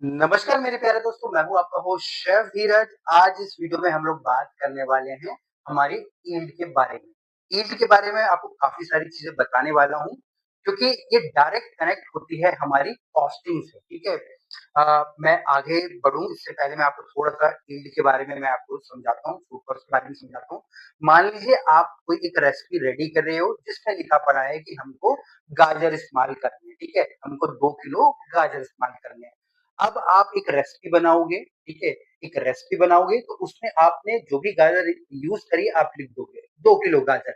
नमस्कार मेरे प्यारे दोस्तों, मैं हूँ आपका होस्ट शेफ धीरज। आज इस वीडियो में हम लोग बात करने वाले हैं हमारी ईल्ड के बारे में। ईल्ड के बारे में आपको काफ़ी सारी चीज़ें बताने वाला हूँ, क्योंकि ये डायरेक्ट कनेक्ट होती है हमारी कॉस्टिंग से, ठीक है? मैं आगे बढ़ूँ इससे पहले मैं आपको थोड़ा-सा ईल्ड के बारे में मैं आपको समझाता हूँ, फूड कॉस्ट के बारे में समझाता हूँ। मान लीजिए आप कोई एक रेसिपी रेडी कर रहे हो जिसमें लिखा पड़ा है कि हमको गाजर इस्तेमाल करनी है, ठीक है? हमको 2 किलो गाजर इस्तेमाल करने हैं। अब आप एक रेसिपी बनाओगे, ठीक है? एक रेसिपी बनाओगे तो उसमें आपने जो भी गाजर यूज़ करी आप लिख दोगे, 2 किलो गाजर।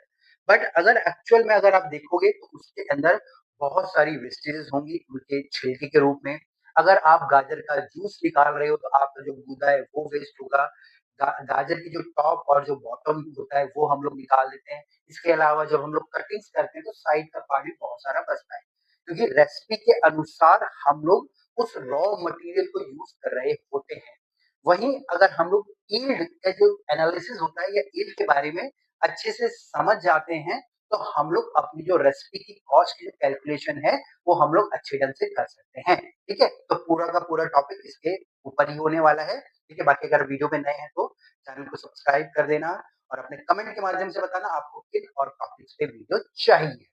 बट अगर एक्चुअल में अगर आप देखोगे तो उसके अंदर बहुत सारी वेस्टेजेज़ होंगी उनके छिलके के रूप में। अगर आप गाजर का जूस निकाल रहे हो तो आपका जो गूदा है वो वेस्ट होगा। गाजर की जो टॉप और जो बॉटम होता है वो हम लोग निकाल देते हैं। इसके अलावा जब हम लोग कटिंग्स करते हैं तो साइड का पार्ट भी बहुत सारा बचता है। क्योंकि रेसिपी के अनुसार हम लोग उस रॉ मटेरियल को यूज़ कर रहे होते हैं। वहीं अगर हम लोग यील्ड का जो एनालिसिस होता है या यील्ड के बारे में अच्छे से समझ जाते हैं, तो हम लोग अपनी जो रेसिपी की कॉस्ट की जो कैलकुलेशन है, वो हम लोग अच्छे ढंग से कर सकते हैं। ठीक है? तो पूरा का पूरा टॉपिक इसके ऊपर ही होने वाला है। ठीक है? बाकी अगर वीडियो में नए हैं तो चैनल को सब्सक्राइब कर देना और अपने कमेंट के माध्यम से बताना आपको किन और टॉपिक्स पे वीडियो चाहिए।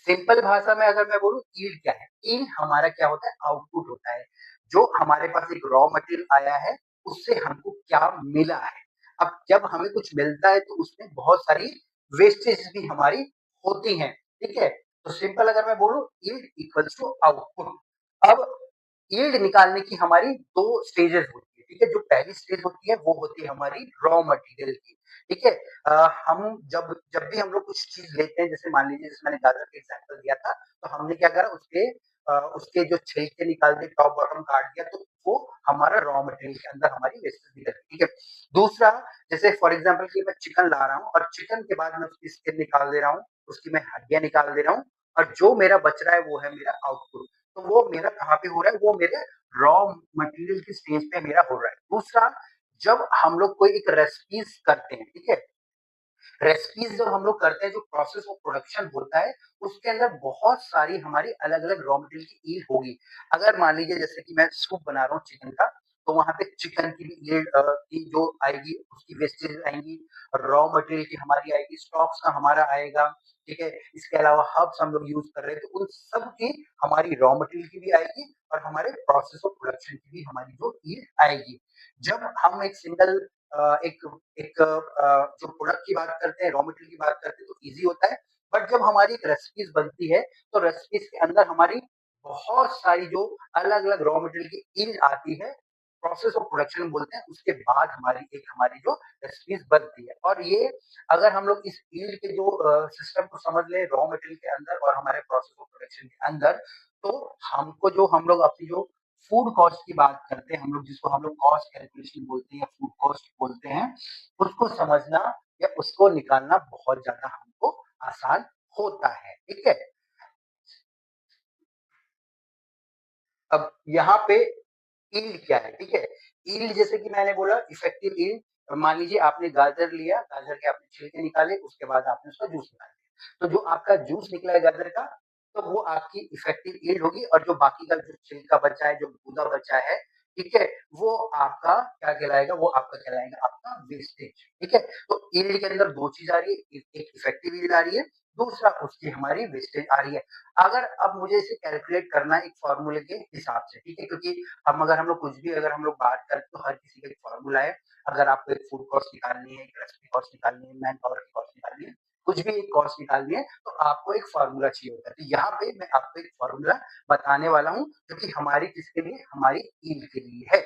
सिंपल भाषा में अगर मैं बोलूँ यील्ड क्या है? यील्ड हमारा क्या होता है? आउटपुट होता है। जो हमारे पास एक रॉ मटेरियल आया है, उससे हमको क्या मिला है। अब जब हमें कुछ मिलता है तो उसमें बहुत सारी वेस्टेज भी हमारी होती हैं, ठीक है? तो सिंपल अगर मैं बोलूँ यील्ड इक्वल्स टू आउटपुट। अब यील्ड निकालने की हमारी 2 स्टेजेस होती है, ठीक है? जो पहली स्टेज होती है वो होती है हमारी रॉ मटेरियल की, ठीक है? हम जब जब भी हम लोग कुछ चीज़ लेते हैं जैसे मान लीजिए जैसे मैंने गाजर का एग्ज़ाम्पल दिया था, तो हमने क्या करा उसके जो छिलके निकाल दिए, टॉप बॉटम काट दिया तो वो हमारा रॉ मटेरियल के अंदर हमारी वेस्टेज निकल गई, ठीक है? दूसरा जैसे फॉर एग्ज़ाम्पल कि मैं चिकन ला रहा हूँ और चिकन के बाद मैं उसकी स्किन निकाल दे रहा हूँ, उसकी मैं हड्डियाँ निकाल दे रहा हूँ और जो मेरा बच रहा है वो है मेरा आउटपुट। तो वो मेरा कहाँ पे हो रहा है? वो मेरे रॉ मटेरियल की स्टेज पे मेरा हो रहा है। दूसरा, जब हम लोग कोई एक रेसिपीज़ करते हैं, ठीक है? रेसिपीज़ जब हम लोग करते हैं, जो प्रोसेस ऑफ प्रोडक्शन होता है, उसके अंदर बहुत सारी हमारी अलग-अलग रॉ मटेरियल की ईल्ड होगी। अगर मान लीजिए जैसे कि मैं सूप बना रहा हूँ चिकन का, तो वहाँ पे चिकन की भी ईल्ड की जो आएगी, उसकी वेस्टेज आएँगी, रॉ मटेरियल की हमारी आएगी, स्टॉक्स का हमारा आएगा, ठीक है? इसके अलावा हर्ब्स हम लोग यूज़ कर रहे हैं, तो उन सब की हमारी रॉ मटेरियल की भी आएगी और हमारे प्रोसेस ऑफ प्रोडक्शन की भी हमारी जो ईल्ड आएगी। जब हम एक सिंगल एक एक जो प्रोडक्ट की बात करते हैं, रॉ मटेरियल की बात करते हैं तो ईज़ी होता है। बट जब हमारी एक रेसिपीज़ बनती है, तो रेसिपीज़ के अंदर हमारी बहुत सारी जो अलग-अलग रॉ मटेरियल की ईल्ड आती है, प्रोसेस ऑफ प्रोडक्शन बोलते हैं, उसके बाद हमारी जो रेसिपीज़ बनती है। और ये अगर हम लोग इस ईल्ड के जो सिस्टम को समझ लें रॉ मटेरियल के अंदर और हमारे प्रोसेस ऑफ प्रोडक्शन के अंदर, तो हमको जो हम लोग अपनी जो फूड कॉस्ट की बात करते हैं, हम लोग जिसको हम लोग कॉस्ट कैलकुलेशन बोलते हैं या फूड कॉस्ट बोलते हैं, उसको समझना या उसको निकालना बहुत ज़्यादा हमको आसान होता है, ठीक है? अब यहाँ पे यील्ड क्या है, ठीक है? यील्ड जैसे कि मैंने बोला इफेक्टिव यील्ड मान लीजिए आपने गाजर लिया, गाजर के आपने छिलके निकाले, उसके बाद आपने उसका जूस निकाल लिया। तो जो आपका जूस निकला है गाजर का, तो वो आपकी इफेक्टिव यील्ड होगी और जो बाकी का जो छिलका बचा है, जो गूदा बचा है, ठीक है? वो आपका क्या कहलाएगा? वो आपका कहलाएगा आपका वेस्टेज, ठीक है? तो यील्ड के अंदर 2 चीज़ आ रही है, एक इफेक्टिव यील्ड आ रही है, दूसरा उसकी हमारी वेस्टेज आ रही है। अगर अब मुझे इसे कैलकुलेट करना है एक फ़ॉर्मूले के हिसाब से, ठीक है? क्योंकि हम लोग कुछ भी अगर हम लोग बात करें तो हर किसी का एक फ़ॉर्मूला है। अगर आपको एक फूड कॉस्ट निकालनी है, एक रेसिपी कॉस्ट निकालनी है, मैन पावर की कॉस्ट निकालनी है, कुछ भी एक कॉस्ट निकालनी है, तो आपको एक फ़ॉर्मूला चाहिए होता है। तो यहाँ पे मैं आपको एक फ़ॉर्मूला बताने वाला हूँ, जो कि हमारी किसके लिए? हमारी यील्ड के लिए है।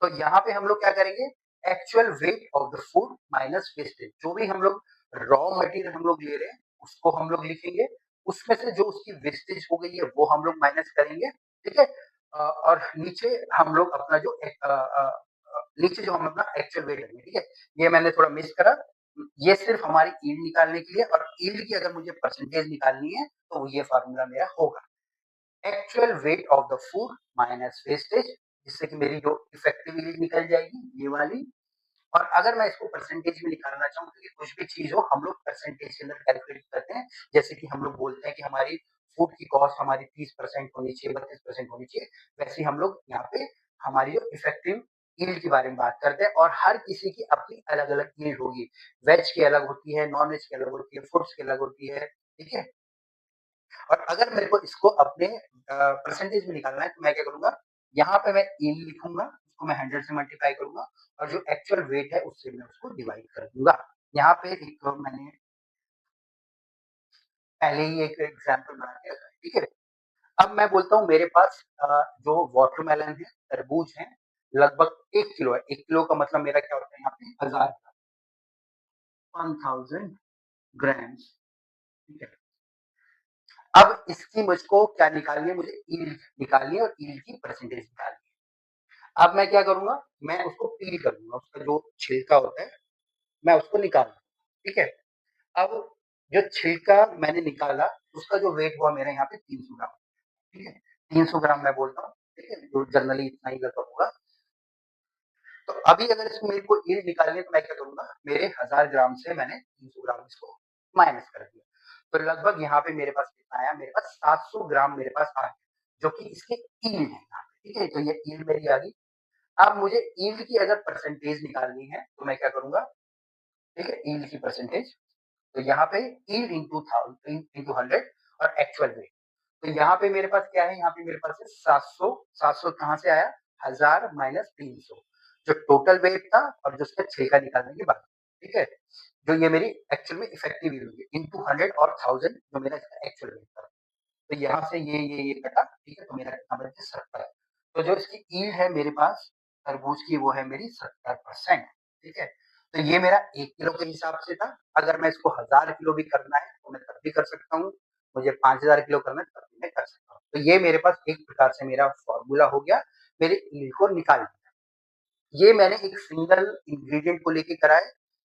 तो यहाँ पे हम लोग क्या करेंगे? Actual weight of the food minus wastage. जो भी हम लोग रॉ मटेरियल हम लोग ले रहे हैं, उसको हम लोग लिखेंगे। उसमें से जो उसकी वेस्टेज हो गई है, वो हम लोग माइनस करेंगे, ठीक है? और नीचे हम लोग अपना जो नीचे जो हम अपना एक्चुअल वेट रखेंगे, ठीक है? ये मैंने थोड़ा मिस करा। ये सिर्फ हमारी यील्ड निकालने के लिए और यील्ड की अगर मुझे परसेंटेज निकालनी है, तो ये फ़ॉर्मूला मेरा होगा। Actual weight of the food minus wastage, जिससे कि मेरी जो इफेक्टिव यील्ड निकल जाएगी ये वाली। और अगर मैं इसको परसेंटेज में निकालना चाहूँ, क्योंकि कुछ भी चीज़ हो हम लोग परसेंटेज के अंदर कैलकुलेट करते हैं। जैसे कि हम लोग बोलते हैं कि हमारी फूड की कॉस्ट हमारी 30% होनी चाहिए, 32% होनी चाहिए, वैसे हम लोग यहाँ पे हमारी जो इफेक्टिव यील्ड के बारे में बात करते हैं और हर किसी की अपनी अलग-अलग यील्ड होगी। वेज की अलग होती है, नॉन-वेज की अलग होती है, फूड्स की अलग होती है, ठीक है? और अगर मेरे को इसको अपने परसेंटेज में निकालना है तो मैं क्या करूँगा, यहाँ पे मैं यील्ड लिखूँगा, उसको मैं 100 से मल्टीप्लाई करूँगा और जो एक्चुअल वेट है उससे मैं उसको डिवाइड कर दूँगा। यहाँ पे एक मैंने पहले ही एक एग्ज़ाम्पल बना के रखा है, ठीक है? अब मैं बोलता हूँ मेरे पास जो वाटरमेलन है, तरबूज है, लगभग 1 किलो है। 1 किलो का मतलब मेरा क्या होता है यहाँ पे 1000 1000 ग्राम्स, ठीक है? अब इसकी मुझको क्या निकालनी है, मुझे यील्ड निकालनी है और यील्ड की परसेंटेज निकालनी है। अब मैं क्या करूँगा, मैं उसको पील कर दूँगा, उसका जो छिलका होता है, मैं उसको निकाल दूँगा, ठीक है? अब जो छिलका मैंने निकाला, उसका जो वेट हुआ मेरा यहाँ पे 300 ग्राम, ठीक है? 300 ग्राम मैं बोलता हूँ, ठीक है? जो जनरली इतना ही लगभग होगा। तो अभी अगर इसको मेरे को यील्ड निकालनी है तो मैं क्या करूँगा, मेरे 1000 ग्राम से मैंने 300 ग्राम इसको माइनस कर दिया। तो लगभग यहाँ पे मेरे पास कितना आया, मेरे पास 700 ग्राम मेरे पास आ गया, जो कि इसकी यील्ड है यहाँ पे, ठीक है? तो ये यील्ड मेरी आ गई। अब मुझे यील्ड की अगर परसेंटेज निकालनी है, तो मैं क्या करूँगा, ठीक है? यील्ड की परसेंटेज, तो यहाँ पे यील्ड इंटू 100 और एक्चुअल वेट। तो यहाँ पे मेरे पास क्या है, यहाँ पे मेरे पास है 700, 700 कहाँ से आया? 1000 माइनस 300, जो टोटल वेट था और जो उसका छिलका निकालने के बाद, ठीक है? जो ये मेरी एक्चुअल में इफेक्टिव यील्ड होगी इंटू 100 और 1000 जो मेरा इसका एक्चुअल वेट था। तो यहाँ से ये कटा, ठीक है? तो मेरा कितना बच गया 70। तो जो इसकी यील्ड है मेरे पास तरबूज की वो है मेरी 70%, ठीक है? तो ये मेरा 1 किलो के हिसाब से था। अगर मैं इसको 1000 किलो भी करना है तो मैं तब भी कर सकता हूँ। मुझे 5000 किलो करना है तब भी मैं कर सकता हूँ। तो ये मेरे पास एक प्रकार से मेरा फ़ॉर्मूला हो गया, मेरे यील्ड को निकालने का। ये मैंने एक सिंगल इंग्रीडिएंट को लेके करा है।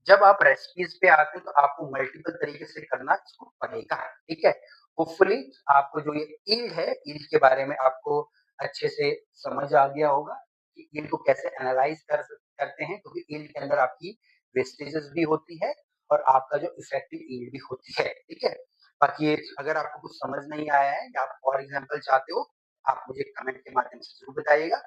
जब आप रेसिपीज़ पे आते हैं तो आपको मल्टीपल तरीके से करना इसको पड़ेगा, ठीक है? होपफुली आपको जो ये यील्ड है, यील्ड के बारे में आपको अच्छे से समझ आ गया होगा कि यील्ड को कैसे एनालाइज़ करते हैं, क्योंकि यील्ड के अंदर आपकी वेस्टेजेस भी होती है और आपका जो इफेक्टिव यील्ड भी होती है, ठीक है? बाकी ये अगर आपको कुछ समझ नहीं आया है या आप और एग्ज़ाम्पल चाहते हो, आप मुझे कमेंट के माध्यम से ज़रूर बताइएगा।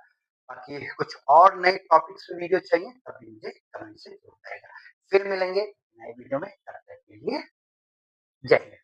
बाकी कुछ और नए टॉपिक्स पे वीडियो चाहिए तब भी मुझे कमेंट से ज़रूर बताइएगा। फिर मिलेंगे नए वीडियो में, तब तक के लिए जय हिंद।